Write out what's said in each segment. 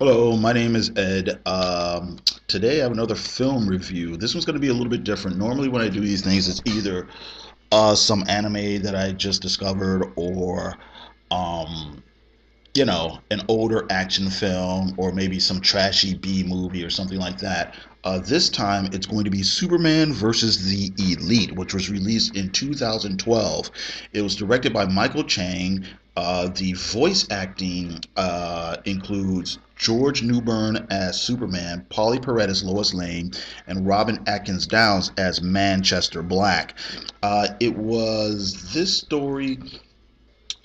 Hello, my name is Ed. Today I have another film review. This one's going to be a little bit different. Normally, when I do these things, it's either some anime that I just discovered or, um, an older action film or maybe some trashy B movie or something like that. This time it's going to be Superman versus the Elite, which was released in 2012. It was directed by Michael Chang. The voice acting includes George Newbern as Superman, Polly Perrette as Lois Lane, and Robin Atkins Downs as Manchester Black. This story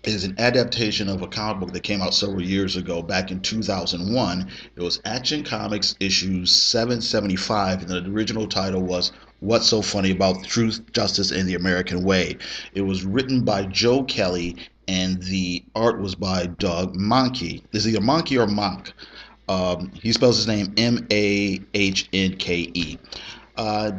is an adaptation of a comic book that came out several years ago, back in 2001. It was Action Comics issue 775, and the original title was What's So Funny About Truth, Justice, and the American Way. It was written by Joe Kelly, and the art was by Doug Mahnke. Is either Mahnke or Monk. He spells his name Mahnke.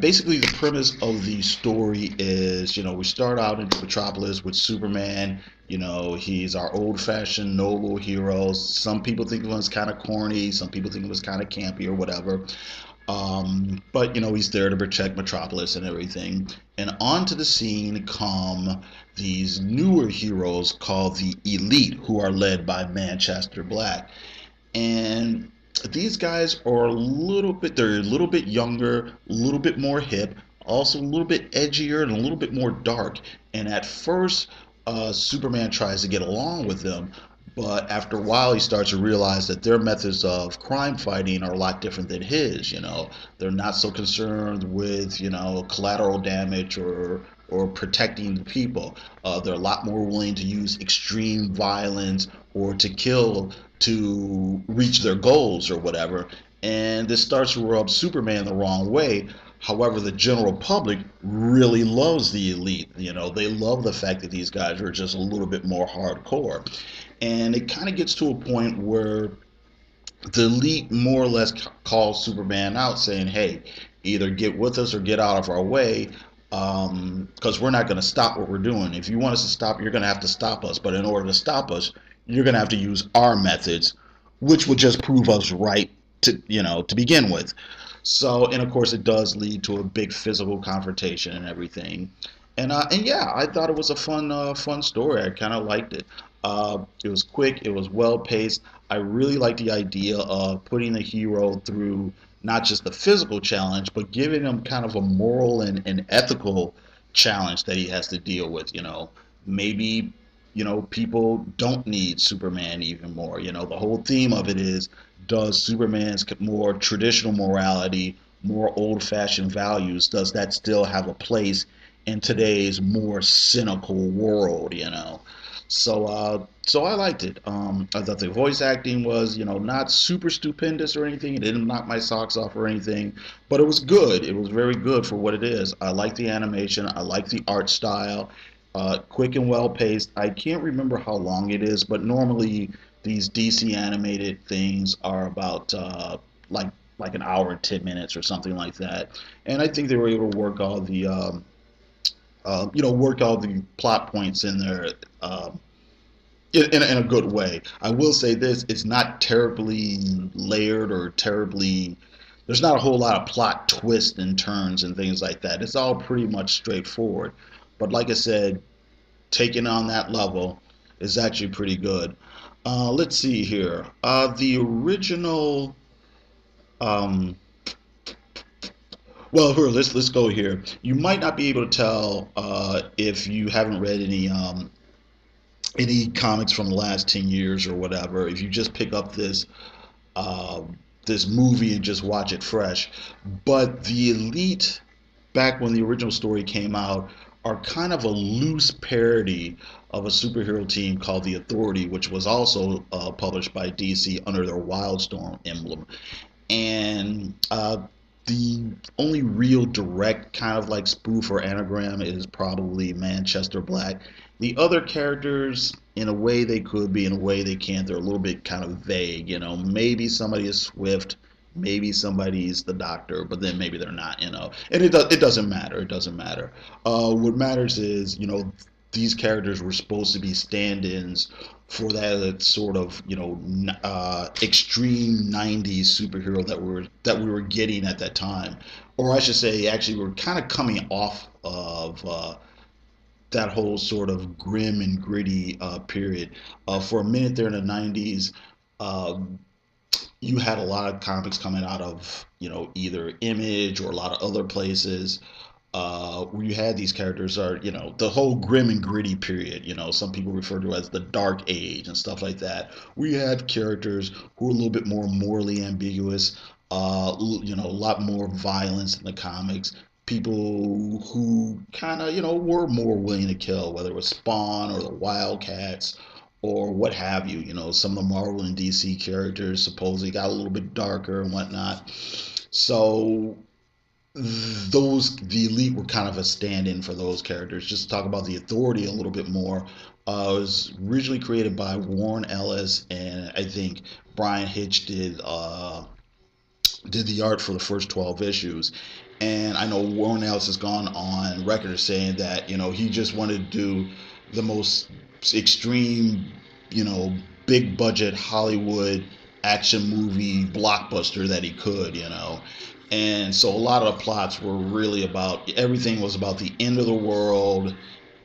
Basically, the premise of the story is, we start out in Metropolis with Superman. He's our old-fashioned noble hero. Some people think of him as kind of corny. Some people think of him as kind of campy or whatever. But he's there to protect Metropolis and everything. And onto the scene come these newer heroes called the Elite, who are led by Manchester Black. And these guys are they're a little bit younger, a little bit more hip, also a little bit edgier and a little bit more dark. And at first, Superman tries to get along with them, but after a while, he starts to realize that their methods of crime fighting are a lot different than his. They're not so concerned with collateral damage or protecting the people. They're a lot more willing to use extreme violence or to kill to reach their goals or whatever. And this starts to rub Superman the wrong way. However, the general public really loves the Elite. They love the fact that these guys are just a little bit more hardcore. And it kind of gets to a point where the Elite more or less calls Superman out, saying, hey, either get with us or get out of our way, because we're not going to stop what we're doing. If you want us to stop, you're going to have to stop us. But in order to stop us, you're going to have to use our methods, which would just prove us right to begin with. So, and of course, it does lead to a big physical confrontation and everything. And yeah, I thought it was a fun story. I kind of liked it. It was quick. It was well paced. I really like the idea of putting the hero through not just the physical challenge, but giving him kind of a moral and ethical challenge that he has to deal with. Maybe people don't need Superman even more. The whole theme of it is, does Superman's more traditional morality, more old-fashioned values, does that still have a place in today's more cynical world? So I liked it. I thought the voice acting was, not super stupendous or anything. It didn't knock my socks off or anything, but it was good. It was very good for what it is. I like the animation. I like the art style. Quick and well paced. I can't remember how long it is, but normally these DC animated things are about like an hour and 10 minutes or something like that. And I think they were able to work all the plot points in there in a good way. I will say this: it's not terribly layered or terribly. There's not a whole lot of plot twists and turns and things like that. It's all pretty much straightforward. But like I said, taking on that level is actually pretty good. Let's see here. The original. Um, well, here, let's go here. You might not be able to tell if you haven't read any comics from the last 10 years or whatever. If you just pick up uh, this movie and just watch it fresh, but the Elite, back when the original story came out, are kind of a loose parody of a superhero team called the Authority, which was also published by DC under their Wildstorm emblem. And the only real direct kind of like spoof or anagram is probably Manchester Black. The other characters, in a way they could be, in a way they can't. They're a little bit kind of vague. Maybe somebody is Swift, maybe somebody's the Doctor, but then maybe they're not. And it doesn't matter. It doesn't matter. What matters is these characters were supposed to be stand-ins for that sort of extreme '90s superhero that we were getting at that time, or I should say, actually, we are kind of coming off of that whole sort of grim and gritty period. For a minute there in the '90s, um, you had a lot of comics coming out of either Image or a lot of other places where you had these characters are the whole grim and gritty period. Some people refer to as the Dark Age and stuff like that. We had characters who were a little bit more morally ambiguous. A lot more violence in the comics. People who kind of were more willing to kill, whether it was Spawn or the Wildcats or what have you. Some of the Marvel and DC characters supposedly got a little bit darker and whatnot. So the elite were kind of a stand-in for those characters. Just to talk about the Authority a little bit more, it was originally created by Warren Ellis, and I think Brian Hitch did the art for the first 12 issues. And I know Warren Ellis has gone on record saying that he just wanted to do the most extreme, big budget Hollywood action movie blockbuster that he could. And so a lot of the plots were really about, everything was about the end of the world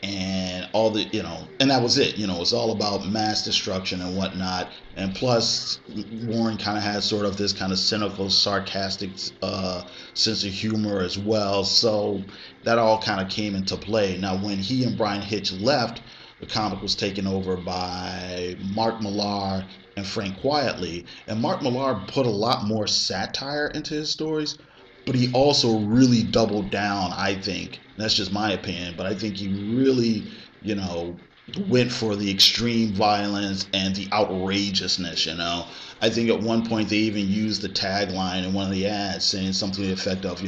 and all and that was it. It's all about mass destruction and whatnot. And plus, Warren kind of has sort of this kind of cynical, sarcastic sense of humor as well. So that all kind of came into play. Now, when he and Brian Hitch left, the comic was taken over by Mark Millar and Frank Quietly. And Mark Millar put a lot more satire into his stories, but he also really doubled down, I think. That's just my opinion, but I think he really, went for the extreme violence and the outrageousness. I think at one point they even used the tagline in one of the ads saying something to the effect of,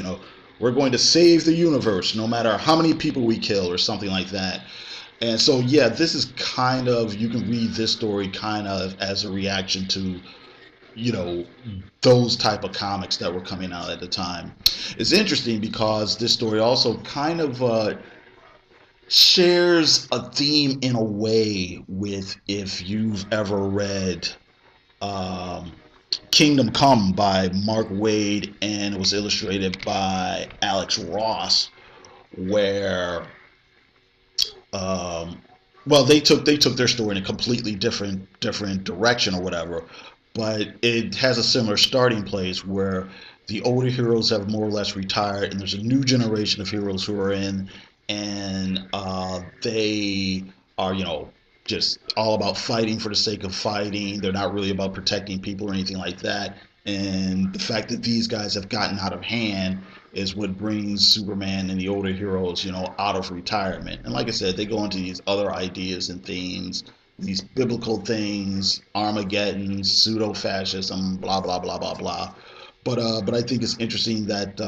we're going to save the universe no matter how many people we kill, or something like that. And so, yeah, this is kind of, you can read this story kind of as a reaction to, those type of comics that were coming out at the time. It's interesting because this story also kind of shares a theme in a way with, if you've ever read Kingdom Come by Mark Waid, and it was illustrated by Alex Ross, where well, they took their story in a completely different direction or whatever, but it has a similar starting place where the older heroes have more or less retired, and there's a new generation of heroes who are in, and they are just all about fighting for the sake of fighting. They're not really about protecting people or anything like that. And the fact that these guys have gotten out of hand is what brings Superman and the older heroes, out of retirement. And like I said, they go into these other ideas and themes, these biblical things, Armageddon, pseudo-fascism, blah, blah, blah, blah, blah. But I think it's interesting that,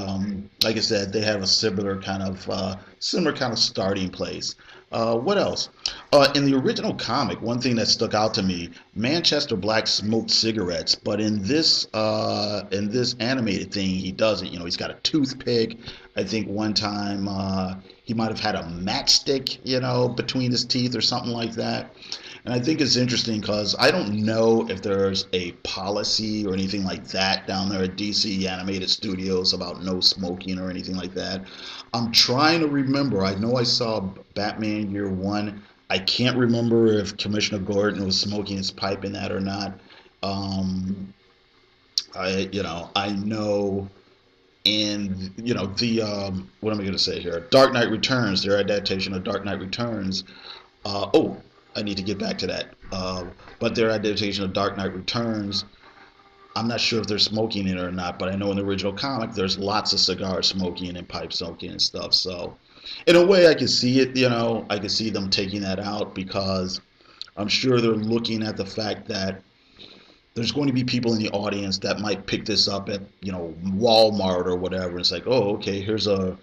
like I said, they have a similar kind of starting place. What else? In the original comic, one thing that stuck out to me: Manchester Black smoked cigarettes, but in this animated thing, he doesn't. He's got a toothpick. I think one time he might have had a matchstick, between his teeth or something like that. And I think it's interesting because I don't know if there's a policy or anything like that down there at DC Animated Studios about no smoking or anything like that. I'm trying to remember. I know I saw Batman Year One. I can't remember if Commissioner Gordon was smoking his pipe in that or not. I know in what am I going to say here? Dark Knight Returns, their adaptation of Dark Knight Returns. I need to get back to that. But their adaptation of Dark Knight Returns, I'm not sure if they're smoking it or not, but I know in the original comic there's lots of cigar smoking and pipe smoking and stuff. So in a way I can see it, I can see them taking that out, because I'm sure they're looking at the fact that there's going to be people in the audience that might pick this up at, Walmart or whatever. It's like, oh, okay, here's a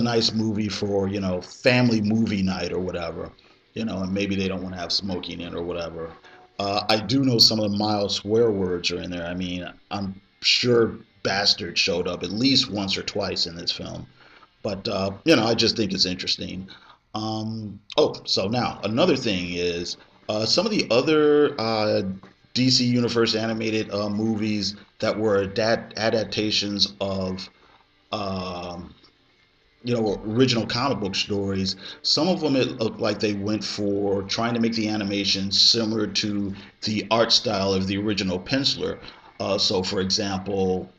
nice movie for, family movie night or whatever. And maybe they don't want to have smoking in or whatever. I do know some of the mild swear words are in there. I mean, I'm sure bastard showed up at least once or twice in this film. But, I just think it's interesting. So now another thing is some of the other DC Universe animated movies that were adaptations of um, original comic book stories. Some of them it looked like they went for trying to make the animation similar to the art style of the original penciler. So, for example,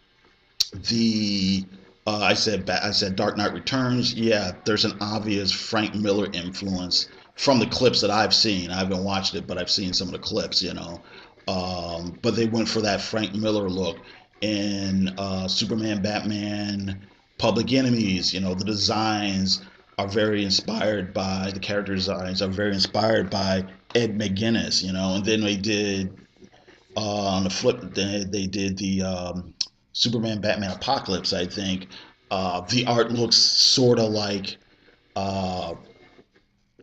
the I said Dark Knight Returns. Yeah, there's an obvious Frank Miller influence from the clips that I've seen. I haven't watched it, but I've seen some of the clips. But they went for that Frank Miller look in Superman, Batman, Public Enemies. The designs are very inspired by the character designs are very inspired by Ed McGuinness. And then they did on the flip, they did the Superman Batman Apocalypse, I think. The art looks sort of like uh,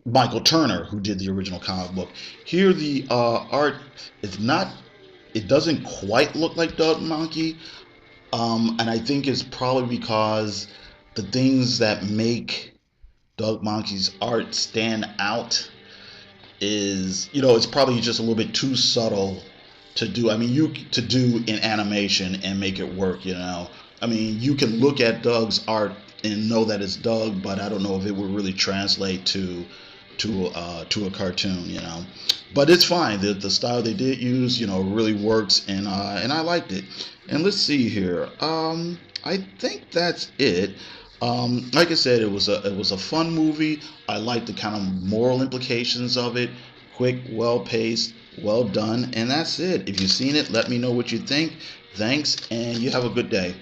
Michael Turner, who did the original comic book. Here, the art is not, it doesn't quite look like Doug Monkey. And I think it's probably because the things that make Doug Monkey's art stand out is, it's probably just a little bit too subtle to do. I mean, you to do in animation and make it work. I mean, you can look at Doug's art and know that it's Doug, but I don't know if it would really translate to a cartoon. But it's fine. The style they did use, really works, and I liked it. And let's see here. I think that's it. Like I said, it was a fun movie. I like the kind of moral implications of it. Quick, well paced, well done, and that's it. If you've seen it, let me know what you think. Thanks, and you have a good day.